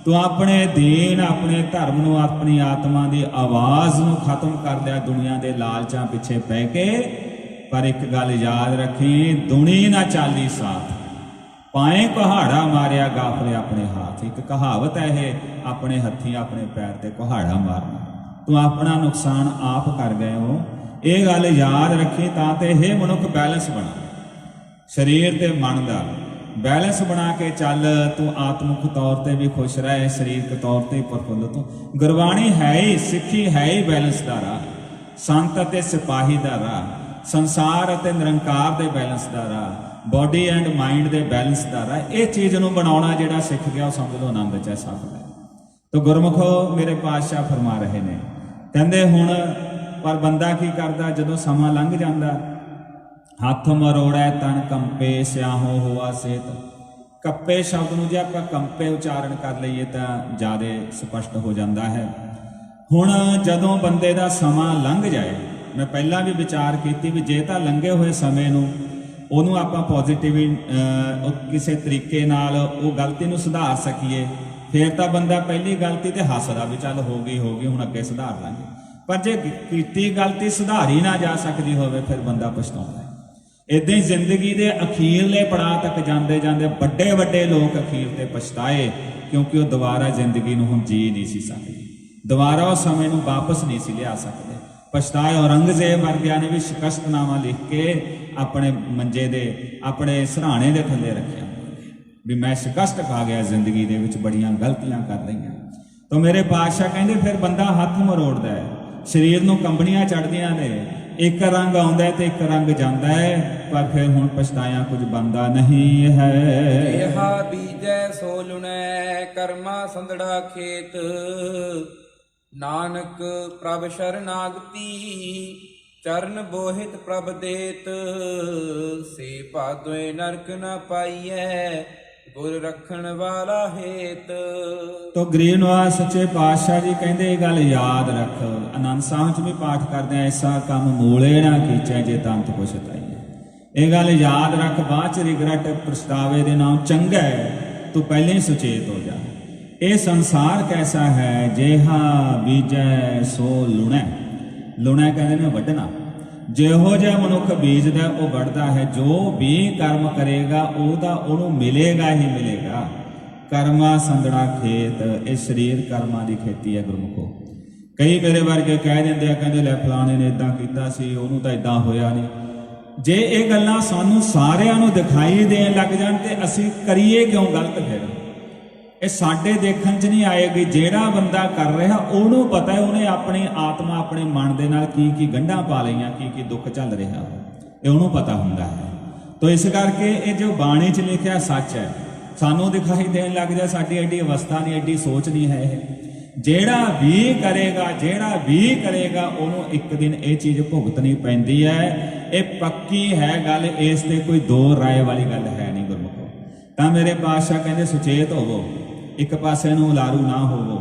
ਤੂੰ ਆਪਣੇ ਦੀਨ, ਆਪਣੇ ਧਰਮ ਨੂੰ, ਆਪਣੀ ਆਤਮਾ ਦੀ ਆਵਾਜ਼ ਨੂੰ ਖਤਮ ਕਰ ਲਿਆ ਦੁਨੀਆ ਦੇ ਲਾਲਚਾਂ ਪਿੱਛੇ ਪੈ ਕੇ। ਪਰ ਇੱਕ ਗੱਲ ਯਾਦ ਰੱਖੀ, ਦੁਨੀ ਨਾ ਚਾਲੀ ਸਾਥ, ਪਾਏ ਕੁਹਾੜਾ ਮਾਰਿਆ ਗਾਫਲੇ ਆਪਣੇ ਹੱਥ। ਇੱਕ ਕਹਾਵਤ ਹੈ ਇਹ, ਆਪਣੇ ਹੱਥੀਂ ਆਪਣੇ ਪੈਰ ਤੇ ਕੁਹਾੜਾ ਮਾਰਨਾ। ਤੂੰ ਆਪਣਾ ਨੁਕਸਾਨ ਆਪ ਕਰ ਗਏ ਹੋ, ਇਹ ਗੱਲ ਯਾਦ ਰੱਖੀ। ਤਾਂ ਤੇ ਇਹ ਮਨੁੱਖ ਬੈਲੈਂਸ ਬਣਾ, ਸਰੀਰ ਤੇ ਮਨ ਦਾ ਬੈਲੈਂਸ ਬਣਾ ਕੇ ਚੱਲ। ਤੂੰ ਆਤਮਿਕ ਤੌਰ ਤੇ ਵੀ ਖੁਸ਼ ਰਹੇ, ਸਰੀਰਕ ਤੌਰ ਤੇ ਪ੍ਰਫੁੱਲਤ ਹੋ। ਗੁਰਬਾਣੀ ਹੈ ਹੀ, ਸਿੱਖੀ ਹੈ ਹੀ ਬੈਲੈਂਸ ਦਾ ਰਾਹ, ਸੰਤ ਅਤੇ ਸਿਪਾਹੀ ਦਾ ਰਾਹ, ਸੰਸਾਰ ਅਤੇ ਨਿਰੰਕਾਰ ਦੇ ਬੈਲੈਂਸ ਦਾ ਰਾਹ, ਬੋਡੀ ਐਂਡ ਮਾਈਂਡ ਦੇ ਬੈਲੈਂਸ ਦਾ ਰਾਹ। ਇਹ ਚੀਜ਼ ਨੂੰ ਬਣਾਉਣਾ ਜਿਹੜਾ ਸਿੱਖ ਗਿਆ, ਉਹ ਸਮਝ ਲਓ ਆਨੰਦ ਚ ਹੈ ਸਭ ਦਾ। ਤਾਂ ਗੁਰਮੁਖੋ ਮੇਰੇ ਪਾਤਸ਼ਾਹ ਫਰਮਾ ਰਹੇ ਨੇ, ਕਹਿੰਦੇ ਹੁਣ ਪਰ ਬੰਦਾ ਕੀ ਕਰਦਾ, ਜਦੋਂ ਸਮਾਂ ਲੰਘ ਜਾਂਦਾ, ਹੱਥ ਮਰੋੜੈ ਤਨ ਕੰਪੇ, ਸਿਆਹੋ ਹੋਆ ਸੇਤ। ਕੱਪੇ ਸ਼ਬਦ ਨੂੰ ਜੇ ਆਪਾਂ ਕੰਪੇ ਉਚਾਰਨ ਕਰ ਲਈਏ ਤਾਂ ਜ਼ਿਆਦਾ ਸਪਸ਼ਟ ਹੋ ਜਾਂਦਾ ਹੈ। ਹੁਣ ਜਦੋਂ ਬੰਦੇ ਦਾ ਸਮਾਂ ਲੰਘ ਜਾਏ, ਮੈਂ ਪਹਿਲਾਂ ਵੀ ਵਿਚਾਰ ਕੀਤੀ ਵੀ ਜੇ ਤਾਂ ਲੰਘੇ ਹੋਏ ਸਮੇਂ ਨੂੰ ਉਹਨੂੰ ਆਪਾਂ ਪੋਜ਼ਿਟਿਵ ਕਿਸੇ ਤਰੀਕੇ ਨਾਲ ਉਹ ਗਲਤੀ ਨੂੰ ਸੁਧਾਰ ਸਕੀਏ, ਫਿਰ ਤਾਂ ਬੰਦਾ ਪਹਿਲੀ ਗਲਤੀ ਤੇ ਹੱਸਦਾ ਵੀ ਚੱਲ ਹੋ ਗਈ ਹੁਣ ਅੱਗੇ ਸੁਧਾਰ ਲਾਂਗੇ। ਪਰ ਜੇ ਕੀਤੀ ਗਲਤੀ ਸੁਧਾਰੀ ਨਾ ਜਾ ਸਕਦੀ ਹੋਵੇ, ਫਿਰ ਬੰਦਾ ਪਛਤਾਉਂਦਾ। ਇਦਾਂ ਹੀ ਜ਼ਿੰਦਗੀ ਦੇ ਅਖੀਰਲੇ ਪੜਾਅ ਤੱਕ ਜਾਂਦੇ ਜਾਂਦੇ ਵੱਡੇ ਲੋਕ ਅਖੀਰ ਤੇ ਪਛਤਾਏ, ਕਿਉਂਕਿ ਉਹ ਦੁਬਾਰਾ ਜ਼ਿੰਦਗੀ ਨੂੰ ਹੁਣ ਜੀ ਨਹੀਂ ਸੀ ਸਕਦੇ, ਦੁਬਾਰਾ ਉਹ ਸਮੇਂ ਨੂੰ ਵਾਪਸ ਨਹੀਂ ਸੀ ਲਿਆ ਸਕਦੇ। ਪਛਤਾਏ। ਔਰੰਗਜ਼ੇਬ ਵਰਗਿਆਂ ਨੇ ਵੀ ਸ਼ਿਕਸਤਨਾਮਾ ਲਿਖ ਕੇ ਆਪਣੇ ਮੰਜੇ ਦੇ, ਆਪਣੇ ਸਿਰਹਾਣੇ ਦੇ ਥੱਲੇ ਰੱਖਿਆ ਵੀ ਮੈਂ ਸ਼ਿਕਸਤ ਖਾ ਗਿਆ, ਜ਼ਿੰਦਗੀ ਦੇ ਵਿੱਚ ਬੜੀਆਂ ਗਲਤੀਆਂ ਕਰ ਲਈਆਂ। ਤਾਂ ਮੇਰੇ ਪਾਤਸ਼ਾਹ ਕਹਿੰਦੇ ਫਿਰ ਬੰਦਾ ਹੱਥ ਮਰੋੜਦਾ ਹੈ, ਸਰੀਰ ਨੂੰ ਕੰਬਣੀਆਂ ਚੜ੍ਹਦੀਆਂ ਨੇ, ਇੱਕ ਰੰਗ ਆਉਂਦਾ ਤੇ ਇੱਕ ਰੰਗ ਜਾਂਦਾ ਹੈ, ਪਰ ਫਿਰ ਹੁਣ ਪਛਤਾਇਆ ਕੁਝ ਬਣਦਾ ਨਹੀਂ ਹੈ। ਇਹਾ ਬੀਜੈ ਸੋ ਲੁਣੈ, ਕਰਮਾ ਸੰਧੜਾ ਖੇਤ। ਨਾਨਕ ਪ੍ਰਭ ਸ਼ਰਨਾਗਤੀ, ਚਰਨ ਬੋਹਿਤ ਪ੍ਰਭ ਦੇਤ। ਸੇ ਭਾਦੋਏ ਨਰਕ ਨ ਪਾਈਐ, ਗੁਰ ਰੱਖਣ ਵਾਲਾ ਹੇਤ। ਤੋ ਗਰੀਬ ਨਿਵਾਸ ਸੱਚੇ ਪਾਤਸ਼ਾਹ ਜੀ ਕਹਿੰਦੇ ਇਹ ਗੱਲ ਯਾਦ ਰੱਖ। ਆਨੰਦ ਸਾਹਿਬ ਚ ਵੀ ਪਾਠ ਕਰਦੇ ਆ, ਐਸਾ ਕੰਮ ਮੂਲੇ ਨਾ ਕੀਚੈ ਜੇ ਤੰਤ ਪੁਛਤਾਈਏ। ਇਹ ਗੱਲ ਯਾਦ ਰੱਖ, ਬਾਅਦ ਚ ਰਿਗਰਟ ਪਛਤਾਵੇ ਦੇ ਨਾਮ ਚੰਗਾ ਹੈ, ਤੂੰ ਪਹਿਲਾਂ ਹੀ ਸੁਚੇਤ ਹੋ ਜਾ। ਇਹ ਸੰਸਾਰ ਕੈਸਾ ਹੈ, ਜੇਹਾ ਬੀਜੈ ਸੋ ਲੁਣੈ। ਲੁਣੈ ਕਹਿੰਦੇ ਨੇ ਵੱਢਣਾ। ਜਿਹੋ ਜਿਹਾ ਮਨੁੱਖ ਬੀਜਦਾ ਉਹ ਵੱਢਦਾ ਹੈ। ਜੋ ਵੀ ਕਰਮ ਕਰੇਗਾ ਉਹਨੂੰ ਮਿਲੇਗਾ ਹੀ ਮਿਲੇਗਾ। ਕਰਮਾ ਸੰਧੜਾ ਖੇਤ, ਇਹ ਸਰੀਰ ਕਰਮਾਂ ਦੀ ਖੇਤੀ ਹੈ ਗੁਰਮੁਖੋ। ਕਈ ਮੇਰੇ ਵਰਗੇ ਕਹਿ ਦਿੰਦੇ ਆ, ਕਹਿੰਦੇ ਲੈ ਫਲਾਣੇ ਨੇ ਇਦਾਂ ਕੀਤਾ ਸੀ, ਉਹਨੂੰ ਤਾਂ ਇਦਾਂ ਹੋਇਆ ਨਹੀਂ। ਜੇ ਇਹ ਗੱਲਾਂ ਸਾਨੂੰ ਸਾਰਿਆਂ ਨੂੰ ਦਿਖਾਈ ਦੇਣ ਲੱਗ ਜਾਣ ਤੇ ਅਸੀਂ ਕਰੀਏ ਕਿਉਂ ਗਲਤ? ਫਿਰ ਇਹ ਸਾਡੇ ਦੇਖਣ 'ਚ ਨਹੀਂ ਆਏਗੀ। ਜਿਹੜਾ ਬੰਦਾ ਕਰ ਰਿਹਾ ਉਹਨੂੰ ਪਤਾ ਹੈ, ਉਹਨੇ ਆਪਣੀ ਆਤਮਾ, ਆਪਣੇ ਮਨ ਦੇ ਨਾਲ ਕੀ ਕੀ ਗੰਢਾਂ ਪਾ ਲਈਆਂ, ਕੀ ਕੀ ਦੁੱਖ ਚੱਲ ਰਿਹਾ, ਇਹ ਉਹਨੂੰ ਪਤਾ ਹੁੰਦਾ ਹੈ। ਤਾਂ ਇਸ ਕਰਕੇ ਇਹ ਜੋ ਬਾਣੀ 'ਚ ਲਿਖਿਆ ਸੱਚ ਹੈ, ਸਾਨੂੰ ਦਿਖਾਈ ਦੇਣ ਲੱਗ ਜਾ, ਸਾਡੀ ਐਡੀ ਅਵਸਥਾ ਨਹੀਂ, ਐਡੀ ਸੋਚ ਨਹੀਂ ਹੈ ਇਹ। ਜਿਹੜਾ ਵੀ ਕਰੇਗਾ ਉਹਨੂੰ ਇੱਕ ਦਿਨ ਇਹ ਚੀਜ਼ ਭੁਗਤਣੀ ਪੈਂਦੀ ਹੈ। ਇਹ ਪੱਕੀ ਹੈ ਗੱਲ, ਇਸ ਤੇ ਕੋਈ ਦੋ ਰਾਏ ਵਾਲੀ ਗੱਲ ਹੈ ਨਹੀਂ ਗੁਰਮੁਖੋ। ਤਾਂ ਮੇਰੇ ਪਾਤਸ਼ਾਹ ਕਹਿੰਦੇ ਸੁਚੇਤ ਹੋਵੋ, ਇੱਕ ਪਾਸੇ ਨੂੰ ਉਲਾਰੂ ਨਾ ਹੋਵੋ।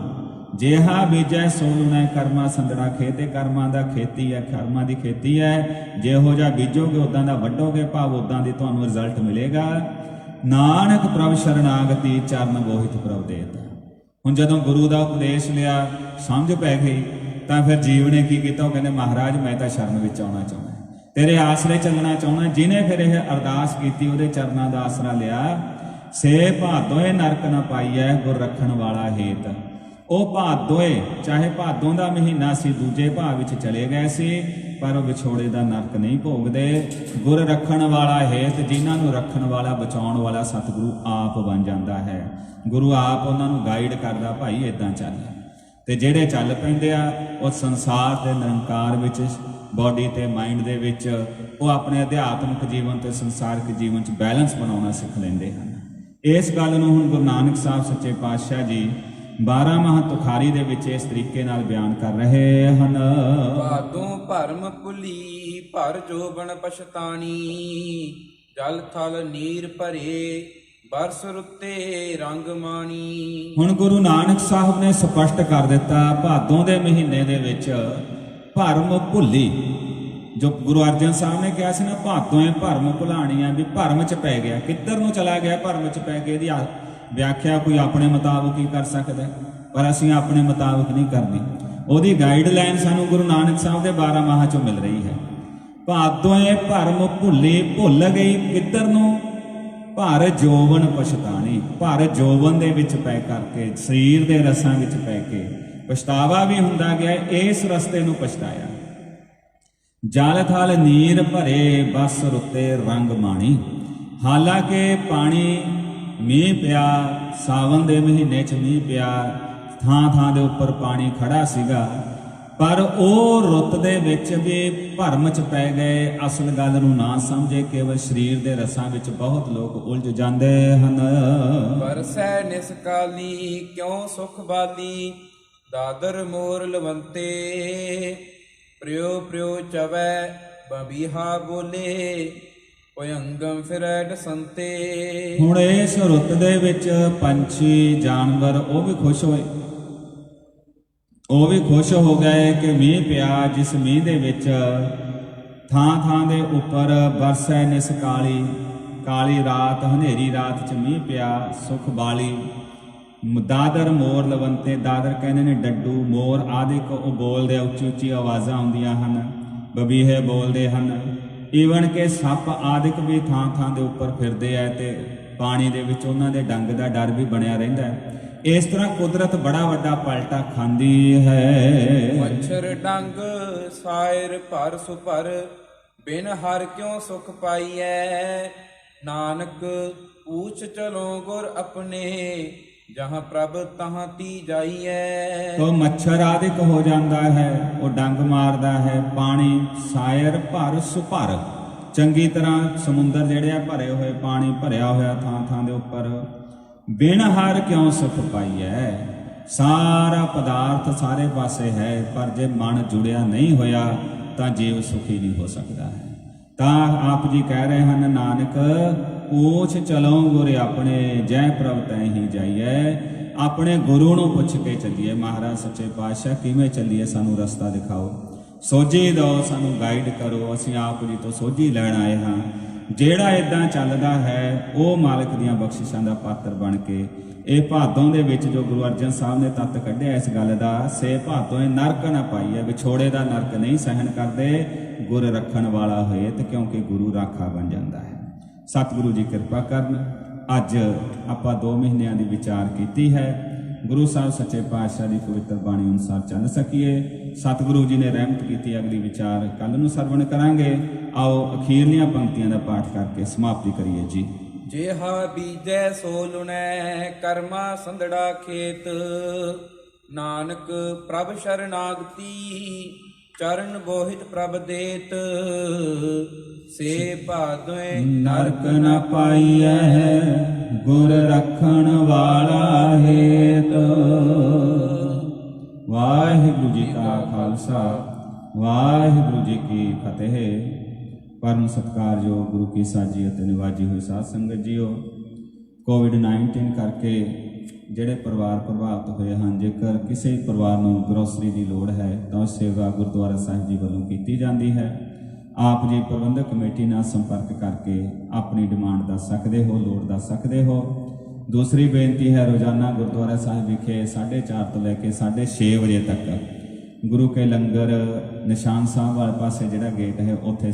ਜਿਹਾ ਬੀਜੈ ਸੋ ਲੁਣੈ, ਕਰਮਾ ਸੰਧੜਾ ਖੇਤ। ਕਰਮਾਂ ਦਾ ਖੇਤੀ ਹੈ, ਕਰਮਾਂ ਦੀ ਖੇਤੀ ਹੈ। ਜਿਹੋ ਜਿਹਾ ਬੀਜੋਗੇ ਉਦਾਂ ਦਾ ਵੱਢੋਗੇ, ਭਾਵ ਉਦਾਂ ਦੀ ਤੁਹਾਨੂੰ ਰਿਜ਼ਲਟ ਮਿਲੇਗਾ। ਨਾਨਕ ਪ੍ਰਭ ਸ਼ਰਨਾਗਤੀ ਚਰਨ ਬੋਹਿਤ ਪ੍ਰਭ ਦੇਤ। ਹੁਣ ਜਦੋਂ ਗੁਰੂ ਦਾ ਉਪਦੇਸ਼ ਲਿਆ, ਸਮਝ ਪੈ ਗਈ, ਤਾਂ ਫਿਰ ਜੀਵ ਨੇ ਕੀ ਕੀਤਾ? ਉਹ ਕਹਿੰਦੇ ਮਹਾਰਾਜ ਮੈਂ ਤਾਂ ਸ਼ਰਨ ਵਿੱਚ ਆਉਣਾ ਚਾਹੁੰਦਾ, ਤੇਰੇ ਆਸਰੇ ਚੱਲਣਾ ਚਾਹੁੰਦਾ। ਜਿਹਨੇ ਫਿਰ ਇਹ ਅਰਦਾਸ ਕੀਤੀ, ਉਹਦੇ ਚਰਨਾਂ ਦਾ ਆਸਰਾ ਲਿਆ। ਸੇ ਭਾਦੋਏ ਨਰਕ ਨਾ ਪਾਈਐ ਗੁਰ ਰੱਖਣ ਵਾਲਾ ਹੇਤ। ਉਹ ਭਾਦੋਏ, ਚਾਹੇ ਭਾਦੋਂ ਦਾ ਮਹੀਨਾ ਸੀ, ਦੂਜੇ ਭਾਅ ਵਿੱਚ ਚਲੇ ਗਏ ਸੀ, ਪਰ ਉਹ ਵਿਛੋੜੇ ਦਾ ਨਰਕ ਨਹੀਂ ਭੋਗਦੇ। ਗੁਰ ਰੱਖਣ ਵਾਲਾ ਹੇਤ, ਜਿਨ੍ਹਾਂ ਨੂੰ ਰੱਖਣ ਵਾਲਾ, ਬਚਾਉਣ ਵਾਲਾ ਸਤਿਗੁਰੂ ਆਪ ਬਣ ਜਾਂਦਾ ਹੈ। ਗੁਰੂ ਆਪ ਉਹਨਾਂ ਨੂੰ ਗਾਈਡ ਕਰਦਾ, ਭਾਈ ਇਦਾਂ ਚੱਲ। ਤੇ ਜਿਹੜੇ ਚੱਲ ਪੈਂਦੇ ਆ, ਉਹ ਸੰਸਾਰ ਤੇ ਨਿਰੰਕਾਰ ਵਿੱਚ, ਬੋਡੀ ਤੇ ਮਾਈਂਡ ਦੇ ਵਿੱਚ, ਉਹ ਆਪਣੇ ਅਧਿਆਤਮਿਕ ਜੀਵਨ ਤੇ ਸੰਸਾਰਿਕ ਜੀਵਨ 'ਚ ਬੈਲੈਂਸ ਬਣਾਉਣਾ ਸਿੱਖ ਲੈਂਦੇ ਹਨ। ਇਸ ਗੱਲ ਨੂੰ ਹੁਣ ਗੁਰੂ ਨਾਨਕ ਸਾਹਿਬ ਸੱਚੇ ਪਾਤਸ਼ਾਹ ਜੀ 12 ਮਹਾਂ ਤੁਖਾਰੀ ਦੇ ਵਿੱਚ ਇਸ ਤਰੀਕੇ ਨਾਲ ਬਿਆਨ ਕਰ ਰਹੇ ਹਨ। ਭਾਦੋਂ ਭਰਮ ਭੁਲੀ ਭਰ ਜੋਬਨ ਪਛਤਾਣੀ, ਜਲ ਥਲ ਨੀਰ ਭਰੇ ਬਰਸ ਰੁੱਤੇ ਰੰਗ ਮਾਣੀ। ਹੁਣ ਗੁਰੂ ਨਾਨਕ ਸਾਹਿਬ ਨੇ ਸਪਸ਼ਟ ਕਰ ਦਿੱਤਾ, ਭਾਦੋਂ ਦੇ ਮਹੀਨੇ ਦੇ ਵਿੱਚ ਭਰਮ ਭੁੱਲੀ। ਜੋ ਗੁਰੂ ਅਰਜਨ ਸਾਹਿਬ ਨੇ ਕਿਹਾ ਸੀ ਨਾ, ਭਾਦੋਂ ਭਰਮ ਭੁਲਾਣੀ ਆ, ਵੀ ਭਰਮ 'ਚ ਪੈ ਗਿਆ। ਕਿੱਧਰ ਨੂੰ ਚਲਾ ਗਿਆ? ਭਰਮ 'ਚ ਪੈ ਕੇ। ਇਹਦੀ ਵਿਆਖਿਆ ਕੋਈ ਆਪਣੇ ਮੁਤਾਬਕ ਹੀ ਕਰ ਸਕਦਾ, ਪਰ ਅਸੀਂ ਆਪਣੇ ਮੁਤਾਬਕ ਨਹੀਂ ਕਰਨੀ। ਉਹਦੀ ਗਾਈਡਲਾਈਨ ਸਾਨੂੰ ਗੁਰੂ ਨਾਨਕ ਸਾਹਿਬ ਦੇ 12 ਮਾਹਾਂ 'ਚੋਂ ਮਿਲ ਰਹੀ ਹੈ। ਭਾਦੋਂ ਭਰਮ ਭੁੱਲੀ, ਭੁੱਲ ਗਈ ਕਿੱਧਰ ਨੂੰ? ਭਰ ਜੋਵਨ ਪਛਤਾਣੀ। ਭਰ ਜੋਵਨ ਦੇ ਵਿੱਚ ਪੈ ਕਰਕੇ, ਸਰੀਰ ਦੇ ਰਸਾਂ ਵਿੱਚ ਪੈ ਕੇ ਪਛਤਾਵਾ ਵੀ ਹੁੰਦਾ ਗਿਆ। ਇਸ ਰਸਤੇ ਨੂੰ ਪਛਤਾਇਆ। ਜਲ ਥਲ ਨੀਰ ਭਰੇ ਬਸ ਰੁੱਤੇ ਰੰਗ ਮਾਣੀ। ਹਾਲਾਂਕਿ ਪਾਣੀ, ਮੀਂਹ ਪਿਆ, ਸਾਵਨ ਦੇ ਮਹੀਨੇ 'ਚ ਮੀਂਹ ਪਿਆ, ਥਾਂ ਥਾਂ ਦੇ ਉੱਪਰ ਪਾਣੀ ਖੜਾ ਸੀਗਾ, ਪਰ ਉਹ ਰੁੱਤ ਦੇ ਵਿੱਚ ਵੀ ਭਰਮ 'ਚ ਪੈ ਗਏ। ਅਸਲ ਗੱਲ ਨੂੰ ਨਾ ਸਮਝੇ, ਕੇਵਲ ਸਰੀਰ ਦੇ ਰਸਾਂ ਵਿੱਚ ਬਹੁਤ ਲੋਕ ਉਲਝ ਜਾਂਦੇ ਹਨ। ਬਰਸੈ ਨਿਸਕਾਲੀ ਕਿਉਂ ਸੁਖ ਬਾਲੀ, ਦਾਦਰ ਮੋਰ ਲਵੰਤੇ ਪ੍ਰਿਓ ਪ੍ਰਿਓ ਚਵੈ ਬਬੀਹਾ ਬੋਲੇ, ਭਯੰਗਮ ਫਿਰੈ ਡਸੰਤੇ। ਹੁਣ ਇਸ ਰੁੱਤ ਦੇ ਵਿੱਚ ਪੰਛੀ, ਜਾਨਵਰ, ਉਹ ਵੀ ਖੁਸ਼ ਹੋਏ। ਉਹ ਵੀ ਖੁਸ਼ ਹੋ ਗਏ ਕਿ ਮੀਂਹ ਪਿਆ, ਜਿਸ ਮੀਂਹ ਦੇ ਵਿੱਚ ਥਾਂ ਥਾਂ ਦੇ ਉੱਪਰ ਬਰਸੈ ਨਿਸਕਾਲੀ, ਕਾਲੀ ਰਾਤ, ਹਨੇਰੀ ਰਾਤ 'ਚ ਮੀਂਹ ਪਿਆ, ਸੁਖ ਬਾਲੀ। ਦਾਦਰ ਮੋਰ ਲਵੰਤੇ, ਦਾਦਰ ਕਹਿੰਦੇ ਨੇ ਡੱਡੂ, ਮੋਰ ਆਦਿਕ ਉਹ ਬੋਲਦੇ, ਉੱਚੀ ਉੱਚੀ ਆਵਾਜ਼ਾਂ ਆਉਂਦੀਆਂ ਹਨ, ਬਬੀਹੇ ਬੋਲਦੇ ਹਨ। ਈਵਨ ਕਿ ਸੱਪ ਆਦਿਕ ਵੀ ਥਾਂ ਥਾਂ ਦੇ ਉੱਪਰ ਫਿਰਦੇ ਆ, ਤੇ ਪਾਣੀ ਦੇ ਵਿੱਚ ਉਹਨਾਂ ਦੇ ਡੰਗ ਦਾ ਡਰ ਵੀ ਬਣਿਆ ਰਹਿੰਦਾ ਹੈ। ਇਸ ਤਰ੍ਹਾਂ ਕੁਦਰਤ ਬੜਾ ਵੱਡਾ ਪਲਟਾ ਖਾਂਦੀ ਹੈ। ਮੱਛਰ ਡੰਗ ਸਾਇਰ ਭਰ ਸੁਭਰ, ਬਿਨ ਹਰ ਕਿਉਂ ਸੁਖ ਪਾਈਐ। ਨਾਨਕ ਪੂਛ ਚਲੋ ਗੁਰ ਆਪਣੇ, ਜਹਾਂ ਪ੍ਰਭ ਤਹਾਂ ਤੀ ਜਾਈਐ। ਤੋ ਮੱਛਰ ਆਦਿਕ ਹੋ ਜਾਂਦਾ ਹੈ, ਉਹ ਡੰਗ ਮਾਰਦਾ ਹੈ। ਪਾਣੀ ਸਾਇਰ ਭਰ ਸੁਭਰ, ਚੰਗੀ ਤਰ੍ਹਾਂ ਸਮੁੰਦਰ ਜਿਹੜੇ ਆ ਭਰੇ ਹੋਏ, ਪਾਣੀ ਭਰਿਆ ਹੋਇਆ ਥਾਂ ਥਾਂ ਦੇ ਉੱਪਰ। ਬਿਨ ਹਰ ਕਿਉਂ ਸੁਖ ਪਾਈਐ। ਸਾਰਾ ਪਦਾਰਥ ਸਾਰੇ ਪਾਸੇ ਹੈ, ਪਰ ਜੇ ਮਨ ਜੁੜਿਆ ਨਹੀਂ ਹੋਇਆ ਤਾਂ ਜੀਵ ਸੁਖੀ ਨਹੀਂ ਹੋ ਸਕਦਾ ਹੈ। ਤਾਂ ਆਪ ਜੀ ਕਹਿ ਰਹੇ ਹਨ, ਨਾਨਕ ਪੂਛ ਚਲੋ ਗੁਰ ਆਪਣੇ, ਜੈ ਪ੍ਰਭ ਤੈ ਹੀ ਜਾਈਐ। ਆਪਣੇ ਗੁਰੂ ਨੂੰ ਪੁੱਛ ਕੇ ਚੱਲੀਏ। ਮਹਾਰਾਜ ਸੱਚੇ ਪਾਤਸ਼ਾਹ ਕਿਵੇਂ ਚੱਲੀਏ, ਸਾਨੂੰ ਰਸਤਾ ਦਿਖਾਓ, ਸੋਝੀ ਦਿਓ, ਸਾਨੂੰ ਗਾਈਡ ਕਰੋ। ਅਸੀਂ ਆਪ ਜੀ ਤੋਂ ਸੋਝੀ ਲੈਣ ਆਏ ਹਾਂ। ਜਿਹੜਾ ਇਦਾਂ ਚੱਲਦਾ ਹੈ, ਉਹ ਮਾਲਕ ਦੀਆਂ ਬਖਸ਼ਿਸ਼ਾਂ ਦਾ ਪਾਤਰ ਬਣ ਕੇ ਇਹ ਭਾਦੋਂ ਦੇ ਵਿੱਚ ਜੋ ਗੁਰੂ ਅਰਜਨ ਸਾਹਿਬ ਨੇ ਤੱਤ ਕੱਢਿਆ ਇਸ ਗੱਲ ਦਾ, ਸੇ ਭਾਦੋਂ ਨਰਕ ਨਾ ਪਾਈਐ। ਵਿਛੋੜੇ ਦਾ ਨਰਕ ਨਹੀਂ ਸਹਿਣ ਕਰਦੇ, ਗੁਰ ਰੱਖਣ ਵਾਲਾ ਹੋਏ, ਤੇ ਕਿਉਂਕਿ ਗੁਰੂ ਰਾਖਾ ਬਣ ਜਾਂਦਾ ਹੈ। ਸਤਿਗੁਰੂ ਜੀ ਕਿਰਪਾ ਕਰਨ। ਅੱਜ ਆਪਾਂ 2 ਮਹੀਨਿਆਂ ਦੀ ਵਿਚਾਰ ਕੀਤੀ ਹੈ। ਗੁਰੂ ਸਾਹਿਬ ਸੱਚੇ ਪਾਤਸ਼ਾਹ ਦੀ ਪਵਿੱਤਰ ਬਾਣੀ ਅਨੁਸਾਰ ਚੱਲ ਸਕੀਏ। ਸਤਿਗੁਰੂ ਜੀ ਨੇ ਰਹਿਮਤ ਕੀਤੀ। ਅਗਲੀ ਵਿਚਾਰ ਕੱਲ ਨੂੰ ਸਰਵਣ ਕਰਾਂਗੇ। ਆਓ ਅਖੀਰਲੀਆਂ ਪੰਕਤੀਆਂ ਦਾ ਪਾਠ ਕਰਕੇ ਸਮਾਪਤੀ ਕਰੀਏ ਜੀ। ਜਿਹਾ ਬੀਜੈ ਸੋ ਲੁਣੈ, ਕਰਮਾ ਸੰਧੜਾ ਖੇਤ। ਨਾਨਕ ਪ੍ਰਭ ਸ਼ਰਨਾਗਤੀ, ਚਰਨ ਬੋਹਿਤ ਪ੍ਰਭ ਦੇਤ। ਸੇ ਭਾਦੋਏ ਨਰਕ ਨ ਪਾਈਐ, ਗੁਰ ਰੱਖਣ ਵਾਲਾ ਹੇਤ। ਵਾਹਿਗੁਰੂ ਜੀ ਕਾ ਖਾਲਸਾ, ਵਾਹਿਗੁਰੂ ਜੀ ਕੀ ਫਤਿਹ। ਪਰਮ ਸਤਿਕਾਰਯੋਗ ਗੁਰੂ ਕੀ ਸਾਜੀ ਅਤੇ ਨਿਵਾਜੀ ਹੋਈ ਸਾਧ ਸੰਗਤ ਜੀਓ, ਕੋਵਿਡ-19 ਕਰਕੇ ਜਿਹੜੇ ਪਰਿਵਾਰ ਪ੍ਰਭਾਵਿਤ ਹੋਏ ਹਨ, ਜੇਕਰ ਕਿਸੇ ਪਰਿਵਾਰ ਨੂੰ ਗਰੋਸਰੀ ਦੀ ਲੋੜ ਹੈ ਤਾਂ ਸੇਵਾ ਗੁਰਦੁਆਰਾ ਸਾਹਿਬ ਜੀ ਵੱਲੋਂ ਕੀਤੀ ਜਾਂਦੀ ਹੈ। ਆਪ ਜੀ ਪ੍ਰਬੰਧਕ ਕਮੇਟੀ ਨਾਲ ਸੰਪਰਕ ਕਰਕੇ ਆਪਣੀ ਡਿਮਾਂਡ ਦੱਸ ਸਕਦੇ ਹੋ, ਲੋੜ ਦੱਸ ਸਕਦੇ ਹੋ। ਦੂਸਰੀ ਬੇਨਤੀ ਹੈ, ਰੋਜ਼ਾਨਾ ਗੁਰਦੁਆਰਾ ਸਾਹਿਬ ਵਿਖੇ 4:30 ਤੋਂ ਲੈ ਕੇ 6:30 ਵਜੇ ਤੱਕ ਗੁਰੂ ਕੇ ਲੰਗਰ ਨਿਸ਼ਾਨ ਸਾਹਿਬ ਵਾਲੇ ਪਾਸੇ ਜਿਹੜਾ ਗੇਟ ਹੈ ਉੱਥੇ